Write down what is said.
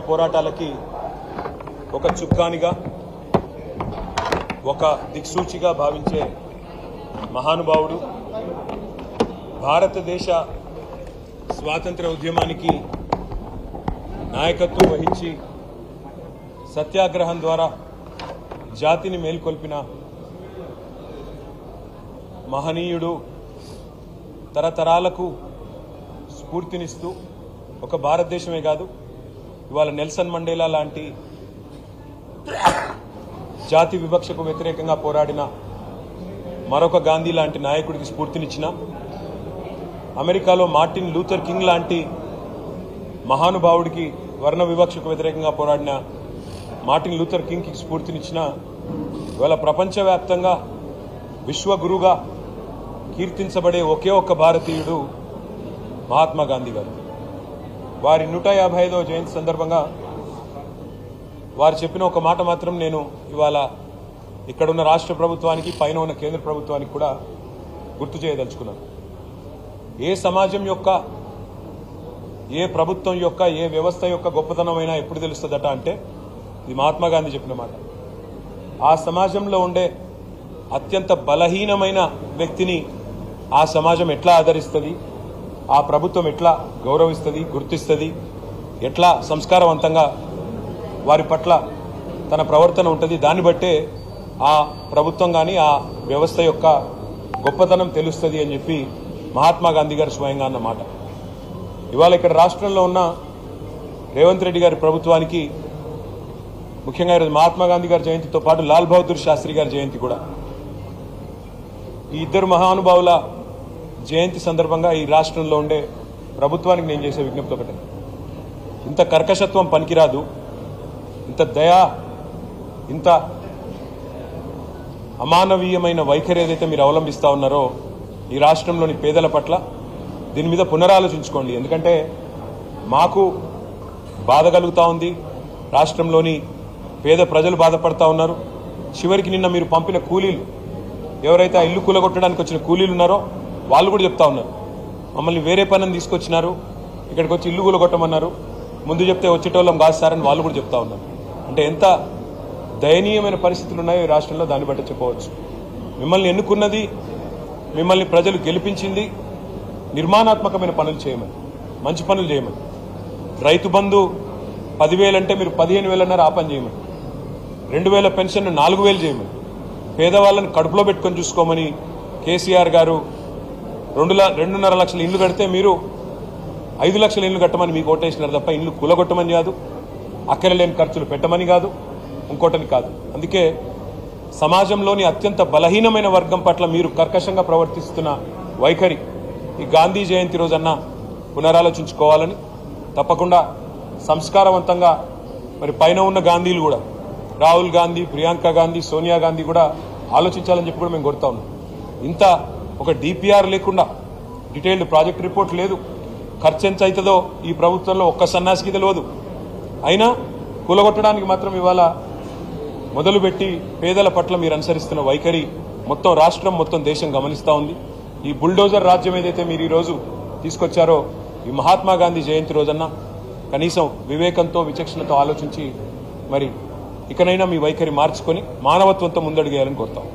పోరాటాలకి ఒక చుక్కానిగా ఒక దిక్సూచిగా భావించే మహానుభావుడు భారతదేశ స్వాతంత్ర ఉద్యమానికి నాయకత్వం వహించి సత్యాగ్రహం ద్వారా జాతిని మేల్కొల్పిన మహనీయుడు తరతరాలకు స్ఫూర్తినిస్తూ ఒక భారతదేశమే కాదు ఇవాళ నెల్సన్ మండేలా లాంటి జాతి వివక్షకు వ్యతిరేకంగా పోరాడిన మరొక గాంధీ లాంటి నాయకుడికి స్ఫూర్తినిచ్చిన అమెరికాలో మార్టిన్ లూథర్ కింగ్ లాంటి మహానుభావుడికి వర్ణ వివక్షకు వ్యతిరేకంగా పోరాడిన మార్టిన్ లూథర్ కింగ్కి స్ఫూర్తినిచ్చిన ఇవాళ ప్రపంచవ్యాప్తంగా విశ్వగురుగా కీర్తించబడే ఒకే ఒక్క భారతీయుడు మహాత్మా గాంధీ గారు. వారి 155వ జయంతి సందర్భంగా వారు చెప్పిన ఒక మాట మాత్రం నేను ఇవాళ ఇక్కడున్న రాష్ట్ర ప్రభుత్వానికి పైన ఉన్న కేంద్ర ప్రభుత్వానికి కూడా గుర్తు చేయదలుచుకున్నాను. ఏ సమాజం యొక్క ఏ ప్రభుత్వం యొక్క ఏ వ్యవస్థ యొక్క గొప్పతనమైనా ఎప్పుడు తెలుస్తుందట అంటే ఇది మహాత్మా గాంధీ చెప్పిన మాట. ఆ సమాజంలో ఉండే అత్యంత బలహీనమైన వ్యక్తిని ఆ సమాజం ఎట్లా ఆదరిస్తుంది, ఆ ప్రభుత్వం ఎట్లా గౌరవిస్తుంది, గుర్తిస్తుంది, ఎట్లా సంస్కారవంతంగా వారి పట్ల తన ప్రవర్తన ఉంటుంది, దాన్ని బట్టే ఆ ప్రభుత్వం కానీ ఆ వ్యవస్థ యొక్క గొప్పతనం తెలుస్తుంది అని చెప్పి మహాత్మా గాంధీ గారు స్వయంగా అన్నమాట. ఇవాళ ఇక్కడ రాష్ట్రంలో ఉన్న రేవంత్ రెడ్డి గారి ప్రభుత్వానికి ముఖ్యంగా ఈరోజు మహాత్మా గాంధీ గారి జయంతితో పాటు లాల్ బహదూర్ శాస్త్రి గారి జయంతి కూడా. ఈ ఇద్దరు మహానుభావుల జయంతి సందర్భంగా ఈ రాష్ట్రంలో ఉండే ప్రభుత్వానికి నేను చేసే విజ్ఞప్తి ఒకటే, ఇంత కర్కశత్వం పనికిరాదు, ఇంత దయా ఇంత అమానవీయమైన వైఖరి ఏదైతే మీరు అవలంబిస్తూ ఉన్నారో ఈ రాష్ట్రంలోని పేదల పట్ల దీని మీద పునరాలోచించుకోండి. ఎందుకంటే మాకు బాధ కలుగుతూ ఉంది, రాష్ట్రంలోని పేద ప్రజలు బాధపడతా ఉన్నారు. చివరికి నిన్న మీరు పంపిన కూలీలు ఎవరైతే ఆ ఇల్లు కూలగొట్టడానికి వచ్చిన కూలీలు ఉన్నారో వాళ్ళు కూడా చెప్తా ఉన్నారు, మమ్మల్ని వేరే పనిని తీసుకొచ్చినారు, ఇక్కడికి వచ్చి ఇల్లు కూలగొట్టమన్నారు, ముందు చెప్తే వచ్చేటోళ్ళం కాదు సార్ అని వాళ్ళు కూడా చెప్తా ఉన్నారు. అంటే ఎంత దయనీయమైన పరిస్థితులు ఉన్నాయో ఈ రాష్ట్రంలో దాన్ని బట్టి చెప్పవచ్చు. మిమ్మల్ని ఎన్నుకున్నది, మిమ్మల్ని ప్రజలు గెలిపించింది నిర్మాణాత్మకమైన పనులు చేయమని, మంచి పనులు చేయమని. రైతు బంధు 10,000 అంటే మీరు 15,000 ఆ పని చేయమని, 2,000 పెన్షన్ 4,000 చేయమని, పేదవాళ్ళని కడుపులో పెట్టుకొని చూసుకోమని కేసీఆర్ గారు 2.5 లక్షల ఇల్లు కడితే మీరు 5 లక్షల ఇల్లు కట్టమని మీకు ఓటేసినారు తప్ప ఇల్లు కూలగొట్టమని కాదు, అక్కరలేని ఖర్చులు పెట్టమని కాదు, ఇంకోటని కాదు. అందుకే సమాజంలోని అత్యంత బలహీనమైన వర్గం పట్ల మీరు కర్కశంగా ప్రవర్తిస్తున్న వైఖరి ఈ గాంధీ జయంతి రోజన్నా పునరాలోచించుకోవాలని, తప్పకుండా సంస్కారవంతంగా మరి పైన ఉన్న గాంధీలు కూడా రాహుల్ గాంధీ, ప్రియాంక గాంధీ, సోనియా గాంధీ కూడా ఆలోచించాలని చెప్పి కూడా మేము కోరుతా ఉన్నాం. ఇంత ఒక డిపిఆర్ లేకుండా, డీటెయిల్డ్ ప్రాజెక్ట్ రిపోర్ట్ లేదు, ఖర్చు ఎంత అవుతుందో ఈ ప్రభుత్వంలో ఒక్క సన్నాసికి తెలియదు. అయినా కూలగొట్టడానికి మాత్రం ఇవాళ మొదలుపెట్టి పేదల పట్ల మీరు అనుసరిస్తున్న వైఖరి మొత్తం రాష్ట్రం మొత్తం దేశం గమనిస్తూ ఉంది. ఈ బుల్డోజర్ రాజ్యం ఏదైతే మీరు ఈరోజు తీసుకొచ్చారో ఈ మహాత్మా గాంధీ జయంతి రోజన్నా కనీసం వివేకంతో విచక్షణతో ఆలోచించి మరి ఇకనైనా మీ వైఖరి మార్చుకొని మానవత్వంతో ముందడుగేయాలని కోరుతాం.